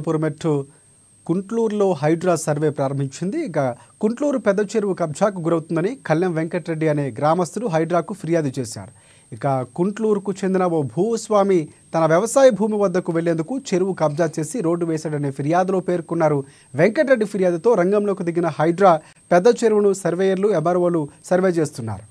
పురమెట్టు కుంట్లూరులో Hydraa survey ప్రారంభించింది. ఇక కుంట్లూరు పెద్ద చెరువు కబ్జాకు గురవుతుందని కళ్యాణ్ వెంకటరెడ్డి అనే గ్రామస్తులు హైడ్రాకు ఫిర్యాదు చేశారు. ఇక కుంట్లూరుకు చెందిన ఓ భూస్వామి తన వ్యవసాయ భూమి వద్దకు వెళ్లేందుకు చెరువు కబ్జా చేసి రోడ్డు వేశాడనే ఫిర్యాదులో పేర్కొన్నారు. వెంకటరెడ్డి ఫిర్యాదుతో రంగంలోకి దిగిన హైడ్రా పెద్ద చెరువును సర్వేయర్లు ఎంఆర్ఓలు సర్వే చేస్తున్నారు.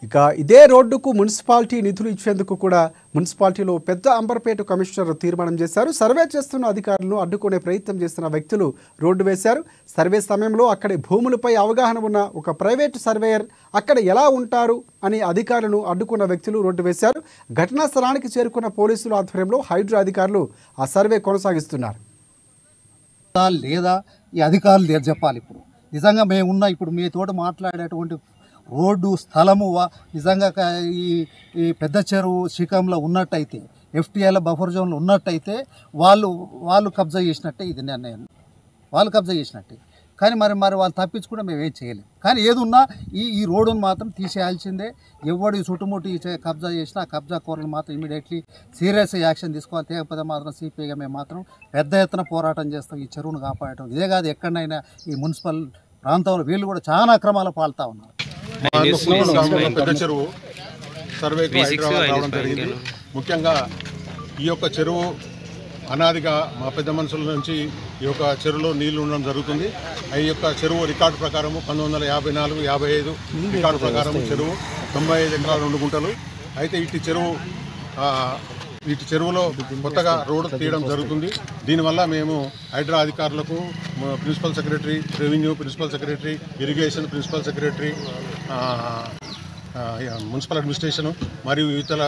ఇక ఇదే రోడ్డుకు మున్సిపాలిటీ నిధులు ఇచ్చేందుకు కూడా మున్సిపాలిటీలో పెద్ద అంబర్పేట కమిషనర్ తీర్మానం చేశారు. సర్వే చేస్తున్న అధికారులను అడ్డుకునే ప్రయత్నం చేస్తున్న వ్యక్తులు రోడ్డు వేశారు. సర్వే సమయంలో అక్కడి భూములపై అవగాహన ఉన్న ఒక ప్రైవేటు సర్వేయర్ అక్కడ ఎలా ఉంటారు అని అధికారులను అడ్డుకున్న వ్యక్తులు రోడ్డు వేశారు. ఘటనా స్థలానికి చేరుకున్న పోలీసుల ఆధ్వర్యంలో హైడ్రా అధికారులు ఆ సర్వే కొనసాగిస్తున్నారు. లేదా ఈ అధికారులు చెప్పాలి. ఇప్పుడు నిజంగా మేమున్న ఇప్పుడు మీతో మాట్లాడేటువంటి రోడ్డు స్థలము నిజంగా ఈ పెద్ద చెరువు శిఖంలో ఉన్నట్టయితే, ఎఫ్టీఐల బఫర్ జోన్లో ఉన్నట్టయితే వాళ్ళు కబ్జా చేసినట్టే. ఇది నిర్ణయం వాళ్ళు కబ్జా చేసినట్టే. కానీ మరి వాళ్ళు తప్పించుకుంటే మేము ఏం చేయలేము. కానీ ఏదున్నా ఈ రోడ్డును మాత్రం తీసేయాల్సిందే. ఎవడు చుట్టుముట్టి కబ్జా చేసినా ఆ కబ్జా కోరలు మాత్రం ఇమీడియట్లీ సీరియస్ యాక్షన్ తీసుకోవాలి. లేకపోతే మాత్రం సిపిఐగా మేము మాత్రం పెద్ద ఎత్తున పోరాటం చేస్తాం ఈ చెరువును కాపాడటం. ఇదే కాదు, ఎక్కడైనా ఈ మున్సిపల్ ప్రాంతంలో వీళ్ళు కూడా చాలా అక్రమాలు పాల్తా ఉన్నారు. పెద్ద చెరువు సర్వేకు హైదరాబాద్ రావడం జరిగింది. ముఖ్యంగా ఈ యొక్క చెరువు అనాదిగా మా పెద్ద మనుషుల నుంచి ఈ యొక్క చెరువులో నీళ్లు ఉండడం జరుగుతుంది. ఈ యొక్క చెరువు రికార్డు ప్రకారం 1954-55 రికార్డు ప్రకారం చెరువు 95 ఎకరాలు 2 గుంటలు. అయితే ఇటు చెరువులో కొత్తగా రోడ్డు తీయడం జరుగుతుంది. దీనివల్ల మేము హైడ్రా అధికారులకు, principal secretary revenue, principal secretary irrigation, principal secretary municipal administration మరియు ఇతర